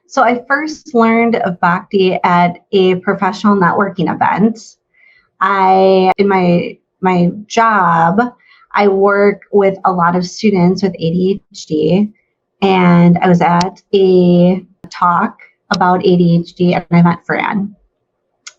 So I first learned of Bhakti at a professional networking event. In my job, I work with a lot of students with ADHD, and I was at a talk about ADHD, and I met Fran.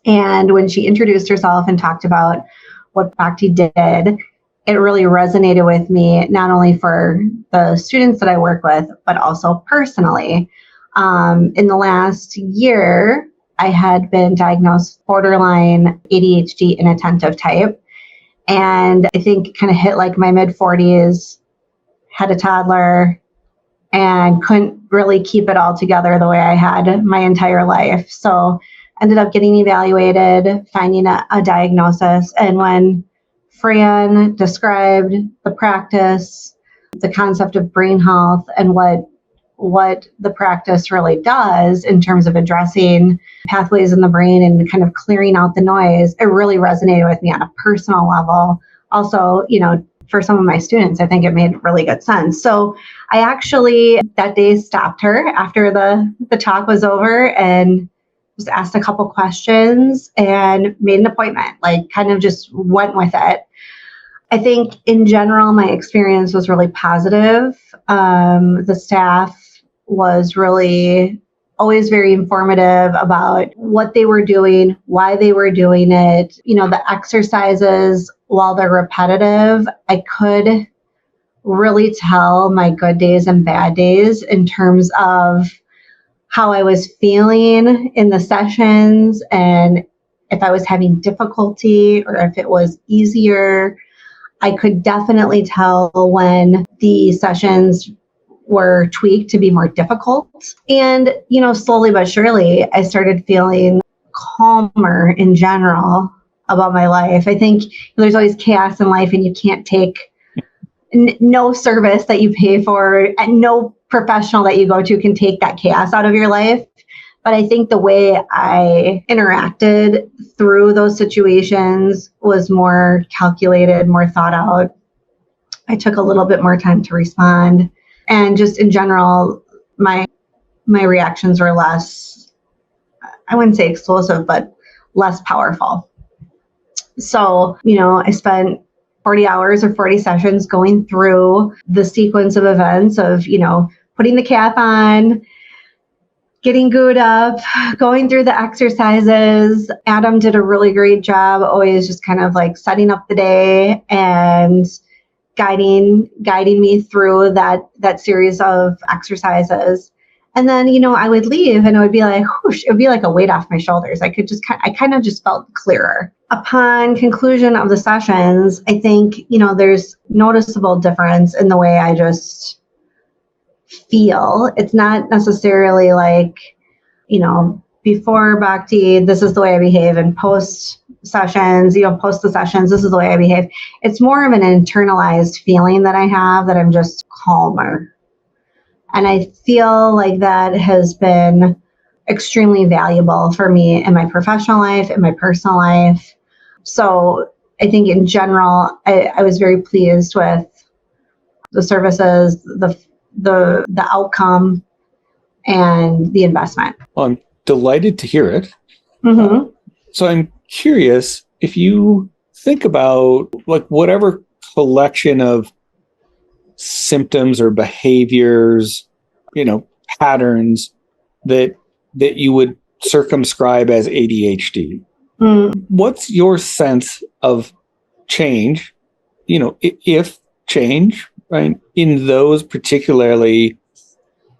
And when she introduced herself and talked about what Bhakti did, it really resonated with me, not only for the students that I work with, but also personally. In the last year, I had been diagnosed borderline ADHD inattentive type. And I think kind of hit like my mid-40s, had a toddler, and couldn't really keep it all together the way I had my entire life. So ended up getting evaluated, finding a diagnosis. And when Fran described the practice, the concept of brain health, and what the practice really does in terms of addressing pathways in the brain and kind of clearing out the noise, it really resonated with me on a personal level. Also, for some of my students, I think it made really good sense. So I actually that day stopped her after the talk was over and just asked a couple questions and made an appointment, like kind of just went with it. I think in general, my experience was really positive. The staff was really always very informative about what they were doing, why they were doing it. The exercises, while they're repetitive, I could really tell my good days and bad days in terms of how I was feeling in the sessions and if I was having difficulty or if it was easier. I could definitely tell when the sessions were tweaked to be more difficult. And, slowly but surely, I started feeling calmer in general about my life. I think there's always chaos in life and you can't take no service that you pay for and no professional that you go to can take that chaos out of your life. But I think the way I interacted through those situations was more calculated, more thought out. I took a little bit more time to respond. And just in general, my reactions were less, I wouldn't say explosive, but less powerful. So, I spent 40 hours or 40 sessions going through the sequence of events of, putting the cap on, getting gooed up, going through the exercises. Adam did a really great job, always just kind of like setting up the day and guiding me through that series of exercises. And then, I would leave and it would be like, whoosh, it would be like a weight off my shoulders. I kind of just felt clearer. Upon conclusion of the sessions, I think, there's noticeable difference in the way I just feel. It's not necessarily like, before Bhakti, this is the way I behave, and post sessions, post the sessions, this is the way I behave. It's more of an internalized feeling that I have that I'm just calmer. And I feel like that has been extremely valuable for me in my professional life, in my personal life. So I think in general, I was very pleased with the services, the outcome, and the investment. Well, I'm delighted to hear it. Mm-hmm. So I'm curious if you think about like whatever collection of symptoms or behaviors, patterns that you would circumscribe as ADHD. What's your sense of change, if change, right, in those particularly,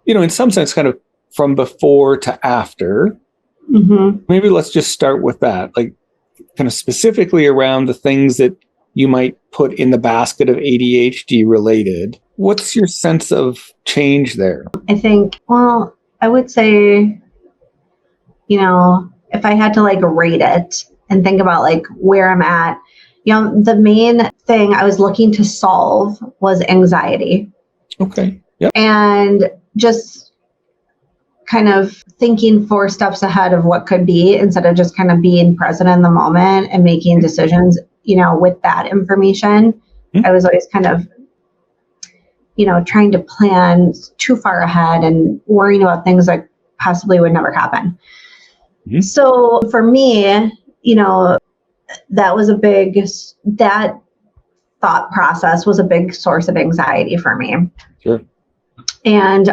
in some sense, kind of from before to after? Mm-hmm. Maybe let's just start with that, like kind of specifically around the things that you might put in the basket of ADHD related. What's your sense of change there? I think, I would say, if I had to like rate it and think about like where I'm at, the main thing I was looking to solve was anxiety. Okay. Yep. And just kind of thinking 4 steps ahead of what could be instead of just kind of being present in the moment and making decisions, with that information. Mm-hmm. I was always kind of, trying to plan too far ahead and worrying about things that possibly would never happen. Mm-hmm. So for me, that was that thought process was a big source of anxiety for me. Sure. And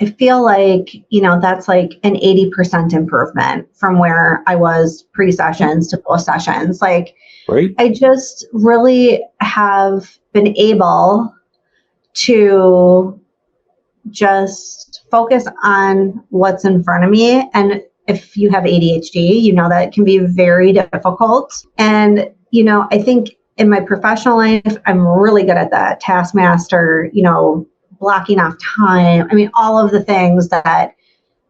I feel like, that's like an 80% improvement from where I was pre-sessions to post-sessions. Like, right. I just really have been able to just focus on what's in front of me. And if you have ADHD, that it can be very difficult. And, I think in my professional life, I'm really good at that. Taskmaster, blocking off time. I mean, all of the things that,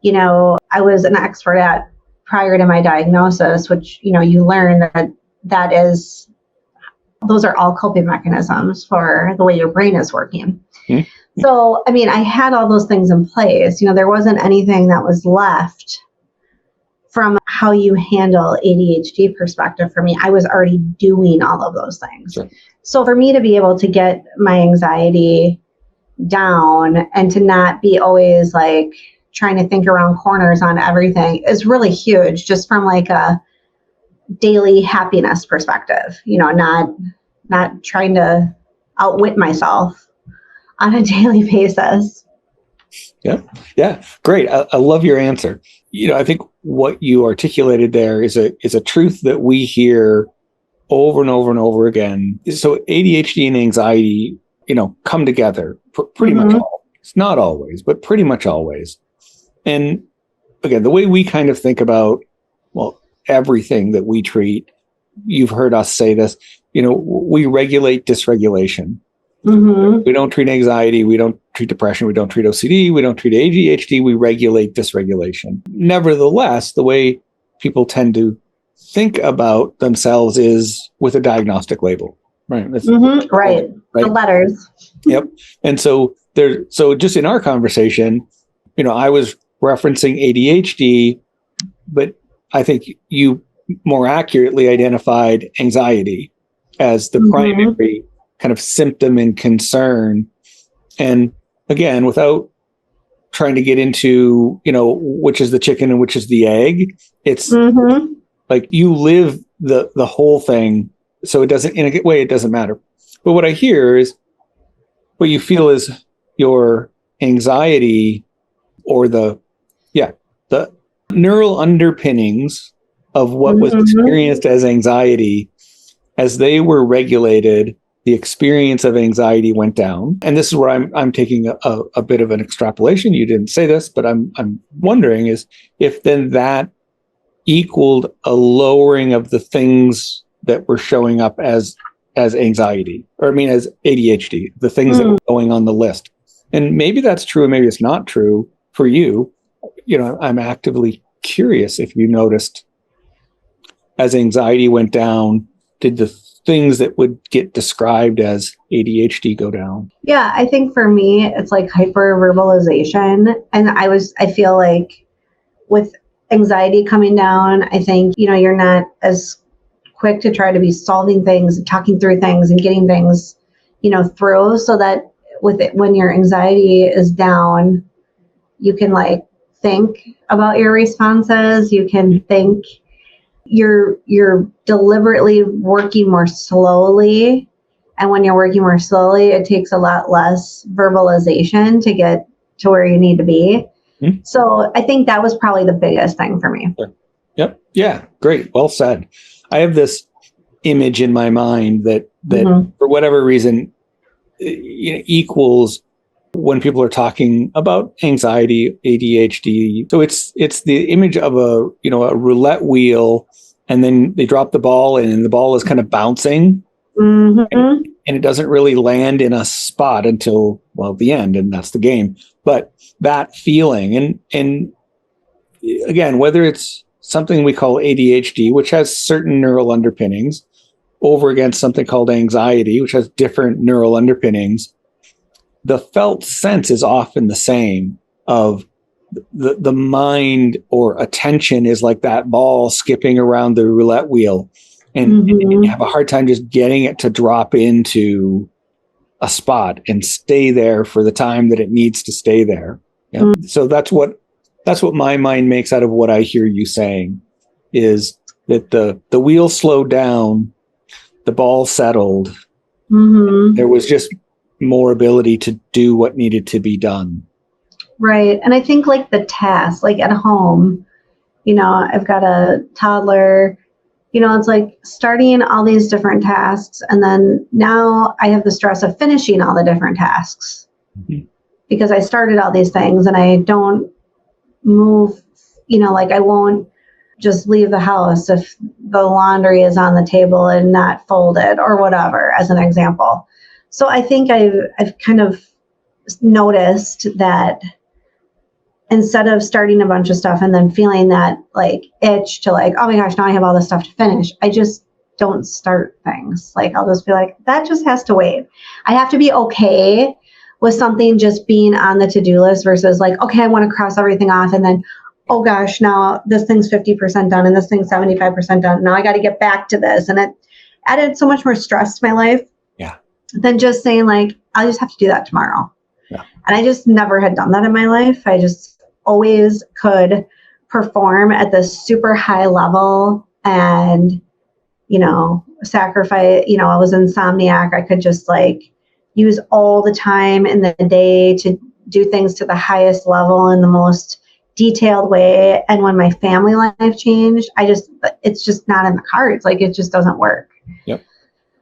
I was an expert at prior to my diagnosis, which, you learn those are all coping mechanisms for the way your brain is working. Mm-hmm. So, I mean, I had all those things in place. There wasn't anything that was left from how you handle ADHD perspective for me. I was already doing all of those things. Sure. So for me to be able to get my anxiety down and to not be always like trying to think around corners on everything is really huge, just from like a daily happiness perspective, not trying to outwit myself on a daily basis. Yeah. Great. I love your answer. I think what you articulated there is a truth that we hear over and over and over again. So ADHD and anxiety, come together pretty much all. It's not always, but pretty much always. And again, the way we kind of think about, everything that we treat, you've heard us say this, we regulate dysregulation. Mm-hmm. We don't treat anxiety. We don't treat depression. We don't treat OCD. We don't treat ADHD. We regulate dysregulation. Nevertheless, the way people tend to think about themselves is with a diagnostic label, right? Right. The letters. Yep. And so just in our conversation, I was referencing ADHD, but I think you more accurately identified anxiety as the primary kind of symptom and concern. And again, without trying to get into, which is the chicken and which is the egg, it's like you live the whole thing. So it doesn't, in a way, it doesn't matter. But what I hear is what you feel is your anxiety or the neural underpinnings of what was experienced as anxiety, as they were regulated, the experience of anxiety went down. And this is where I'm taking a bit of an extrapolation. You didn't say this, but I'm wondering is if then that equaled a lowering of the things that were showing up as anxiety, as ADHD, the things that were going on the list. And maybe that's true, and maybe it's not true for you. I'm actively curious if you noticed as anxiety went down, did the things that would get described as ADHD go down? Yeah, I think for me, it's like hyperverbalization. And I feel like with anxiety coming down, I think, you're not as quick to try to be solving things and talking through things and getting things, through, so that when your anxiety is down, you can like think about your responses. You can think you're deliberately working more slowly. And when you're working more slowly, it takes a lot less verbalization to get to where you need to be. Mm-hmm. So I think that was probably the biggest thing for me. Sure. Yep. Yeah. Great. Well said. I have this image in my mind that for whatever reason, equals when people are talking about anxiety, ADHD. So it's the image of a roulette wheel, and then they drop the ball and the ball is kind of bouncing and it doesn't really land in a spot until, the end, and that's the game. But that feeling and again, whether it's something we call ADHD, which has certain neural underpinnings, over against something called anxiety, which has different neural underpinnings, the felt sense is often the same of the mind or attention is like that ball skipping around the roulette wheel. And you have a hard time just getting it to drop into a spot and stay there for the time that it needs to stay there. Yeah. So that's what my mind makes out of what I hear you saying, is that the wheel slowed down, the ball settled. There was just more ability to do what needed to be done. Right. And I think like the task, like at home, I've got a toddler, it's like starting all these different tasks. And then now I have the stress of finishing all the different tasks because I started all these things and I don't move, like I won't just leave the house if the laundry is on the table and not folded or whatever, as an example. So I think I've kind of noticed that instead of starting a bunch of stuff and then feeling that like itch to like, oh my gosh, now I have all this stuff to finish, I just don't start things. Like I'll just be like, that just has to wait. I have to be okay with something just being on the to-do list versus like, okay, I want to cross everything off and then, oh gosh, now this thing's 50% done and this thing's 75% done. Now I got to get back to this. And it added so much more stress to my life than just saying like, I'll just have to do that tomorrow. Yeah. And I just never had done that in my life. I just always could perform at this super high level and, sacrifice, I was insomniac. I could just like use all the time in the day to do things to the highest level in the most detailed way. And when my family life changed, it's just not in the cards. Like it just doesn't work. Yep.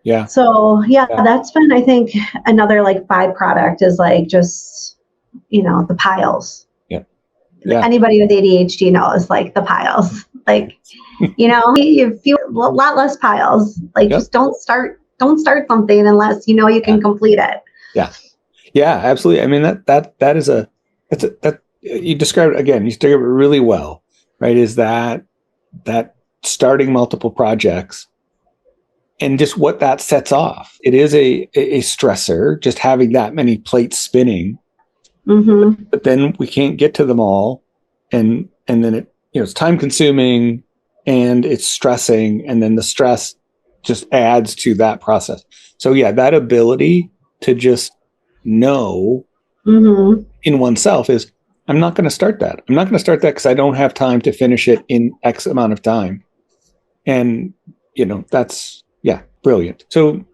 Yeah. So that's been, I think, another like byproduct is like just, the piles. Yeah. Anybody with ADHD knows like the piles, like, you feel a lot less piles, like just don't start something unless, you can complete it. Yeah. Yeah, absolutely. I mean, that you described it again, you described it really well, right? Is that starting multiple projects and just what that sets off. It is a stressor, just having that many plates spinning. But then we can't get to them all, and then it's time consuming and it's stressing, and then the stress just adds to that process. So that ability to just know in oneself is, I'm not going to start that. I'm not going to start that because I don't have time to finish it in X amount of time. And that's brilliant. So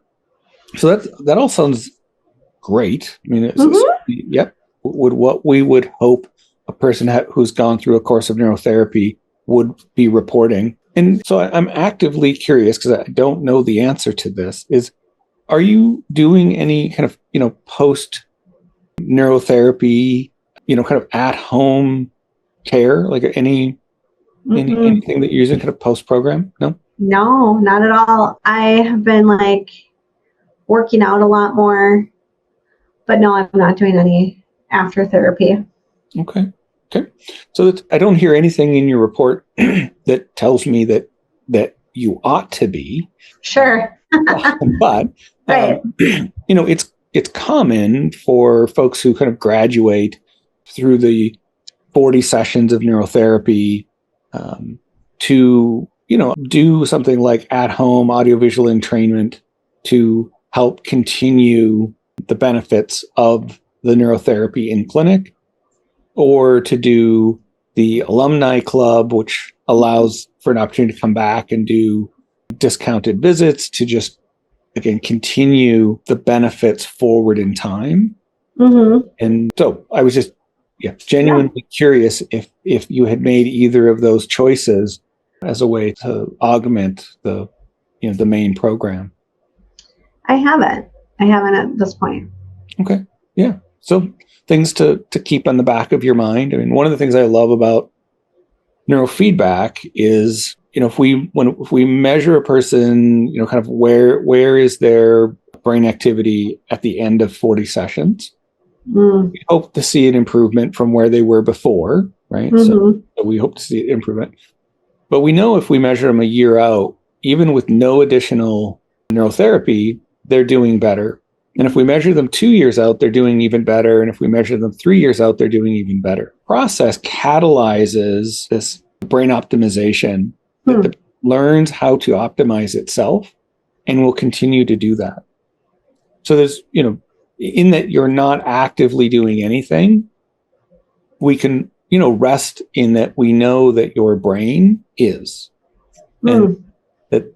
that all sounds great. I mean, what we would hope a person who's gone through a course of neurotherapy would be reporting. And so I'm actively curious, because I don't know the answer to this, is, are you doing any kind of, post neurotherapy, kind of at home care, like anything that you're using kind of post program? No, not at all. I have been like working out a lot more, but no, I'm not doing any after therapy. Okay. So I don't hear anything in your report that tells me that you ought to be. Sure. But right. It's common for folks who kind of graduate through the 40 sessions of neurotherapy to do something like at-home audiovisual entrainment to help continue the benefits of the neurotherapy in clinic, or to do the alumni club, which allows for an opportunity to come back and do discounted visits to just, again, continue the benefits forward in time. And so I was just genuinely curious if you had made either of those choices as a way to augment the main program. I haven't at this point. Okay. Yeah. So things to keep on the back of your mind. I mean, one of the things I love about neurofeedback is, if we measure a person, kind of where is their brain activity at the end of 40 sessions, we hope to see an improvement from where they were before, right? So we hope to see an improvement. But we know if we measure them a year out, even with no additional neurotherapy, they're doing better. And if we measure them 2 years out, they're doing even better. And if we measure them 3 years out, they're doing even better. Process catalyzes this brain optimization that learns how to optimize itself and will continue to do that. So there's, in that you're not actively doing anything, we can, rest in that we know that your brain is. And that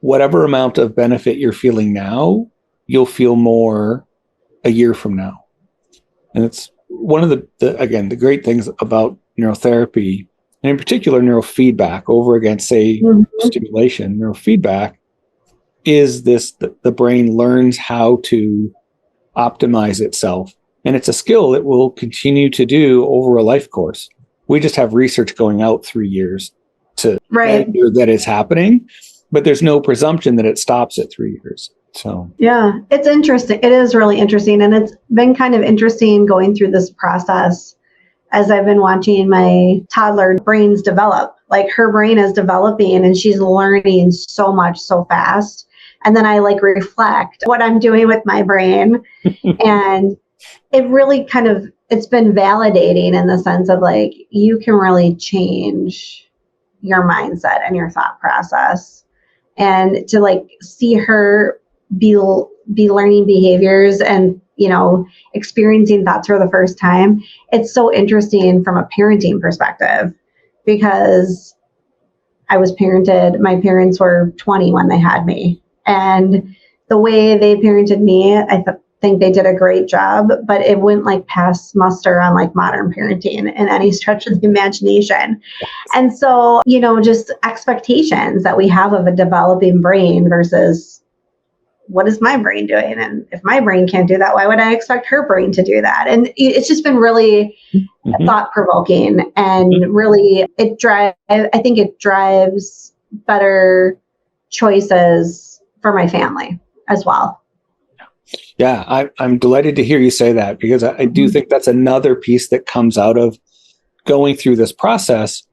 whatever amount of benefit you're feeling now, you'll feel more a year from now. And it's one of the great things about neurotherapy, and in particular neurofeedback over against, say, stimulation. Neurofeedback is the brain learns how to optimize itself. And it's a skill that will continue to do over a life course. We just have research going out 3 years to measure that it's happening, but there's no presumption that it stops at 3 years. So yeah, it's interesting. It is really interesting. And it's been kind of interesting going through this process as I've been watching my toddler brains develop. Like her brain is developing and she's learning so much so fast. And then I reflect what I'm doing with my brain. And it really it's been validating in the sense of you can really change your mindset and your thought process. And to see her be learning behaviors and, experiencing thoughts for the first time. It's so interesting from a parenting perspective because I was parented. My parents were 20 when they had me. And the way they parented me, I think they did a great job, but it wouldn't pass muster on modern parenting in any stretch of the imagination. And so, just expectations that we have of a developing brain versus what is my brain doing? And if my brain can't do that, why would I expect her brain to do that? And it's just been really thought provoking and really I think it drives better choices for my family as well. Yeah, I'm delighted to hear you say that because I do think that's another piece that comes out of going through this process.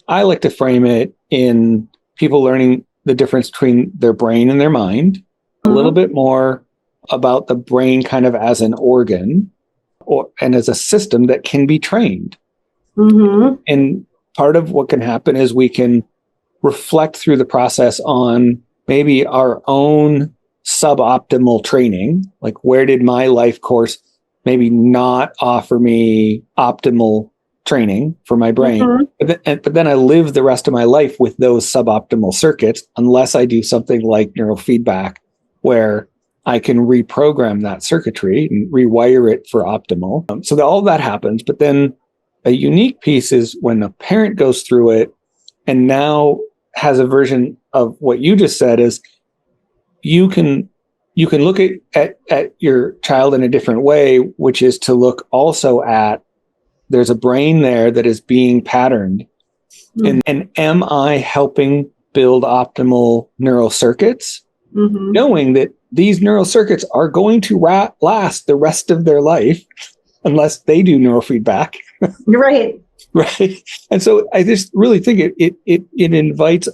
I like to frame it in people learning the difference between their brain and their mind, a little bit more about the brain kind of as an organ and as a system that can be trained. And part of what can happen is we can reflect through the process on maybe our own suboptimal training, where did my life course maybe not offer me optimal training for my brain, but then I live the rest of my life with those suboptimal circuits unless I do something like neurofeedback where I can reprogram that circuitry and rewire it for optimal. So that all that happens, but then a unique piece is when a parent goes through it and now has a version of what you just said is you can look at your child in a different way, which is to look also at there's a brain there that is being patterned. And am I helping build optimal neural circuits, knowing that these neural circuits are going to last the rest of their life unless they do neurofeedback. Right. Right. And so I just really think it invites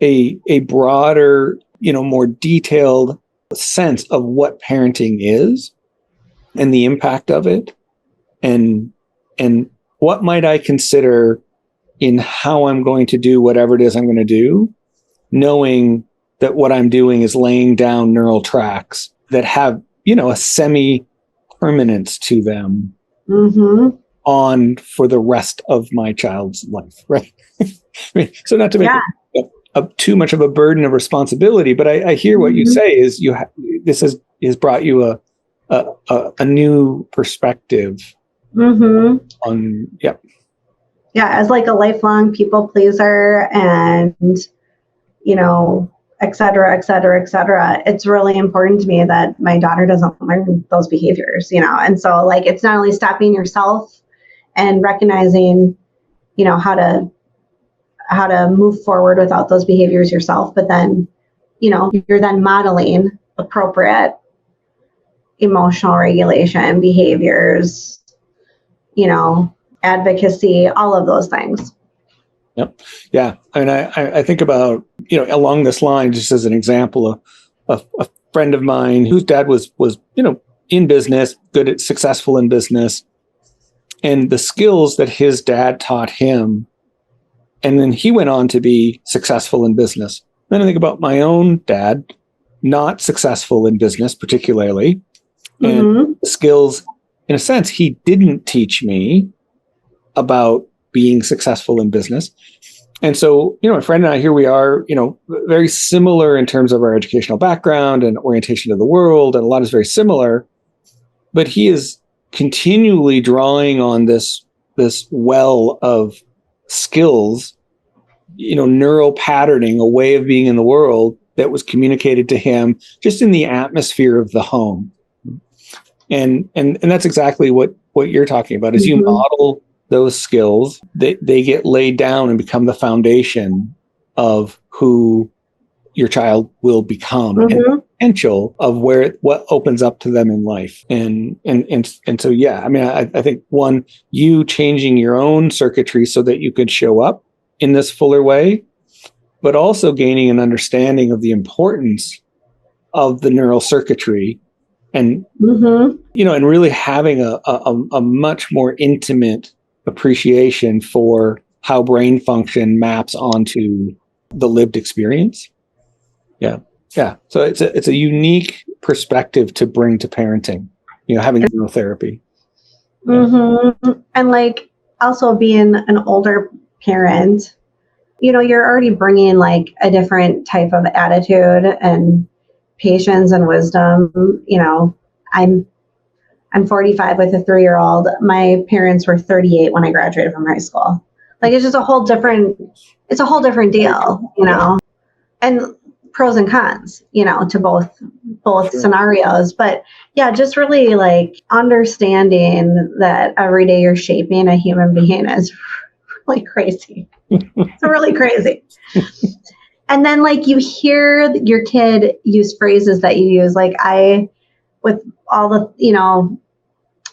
a broader, more detailed sense of what parenting is and the impact of it and what might I consider in how I'm going to do whatever it is I'm going to do, knowing that what I'm doing is laying down neural tracks that have, a semi-permanence to them on for the rest of my child's life, right? So not to make too much of a burden of responsibility, but I hear what you say is this has brought you a new perspective on, as a lifelong people pleaser and, et cetera, et cetera, et cetera. It's really important to me that my daughter doesn't learn those behaviors, and so it's not only stopping yourself and recognizing, how to move forward without those behaviors yourself, but then, you're then modeling appropriate emotional regulation behaviors, advocacy, all of those things. Yep. Yeah. And I think about, along this line, just as an example, a friend of mine whose dad was, in business, successful in business, and the skills that his dad taught him. And then he went on to be successful in business. Then I think about my own dad, not successful in business particularly, And skills, in a sense, he didn't teach me about being successful in business. And so, my friend and I, here we are, very similar in terms of our educational background and orientation to the world, and a lot is very similar. But he is continually drawing on this well of skills, neural patterning, a way of being in the world that was communicated to him just in the atmosphere of the home. And that's exactly what you're talking about. As you model those skills, they get laid down and become the foundation of who your child will become and the potential of what opens up to them in life. And so, yeah, I mean, I think one, you changing your own circuitry so that you could show up in this fuller way, but also gaining an understanding of the importance of the neural circuitry and, and really having a much more intimate appreciation for how brain function maps onto the lived experience. Yeah. So it's a unique perspective to bring to parenting, having neurotherapy. And like also being an older parent, you're already bringing like a different type of attitude and patience and wisdom. I'm 45 with a 3-year-old. My parents were 38 when I graduated from high school. Like it's just a whole different deal, and pros and cons, to both scenarios. But yeah, just really like understanding that every day you're shaping a human being is really crazy. It's really crazy. And then like you hear your kid use phrases that you use, like with all the,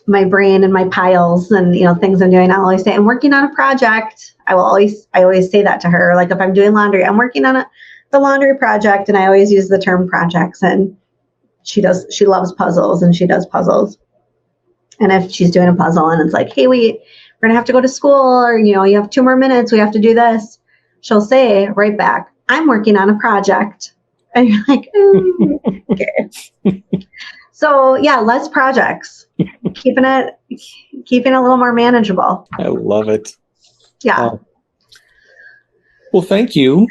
my brain and my piles and, things I'm doing, I always say, I'm working on a project. I always say that to her. Like if I'm doing laundry, I'm working on the laundry project. And I always use the term projects, and she loves puzzles and she does puzzles. And if she's doing a puzzle and it's like, hey, we're going to have to go to school, or, you have 2 more minutes, we have to do this, she'll say right back, I'm working on a project. And you're like, okay. So yeah, less projects, keeping it a little more manageable. I love it. Yeah. Well, thank you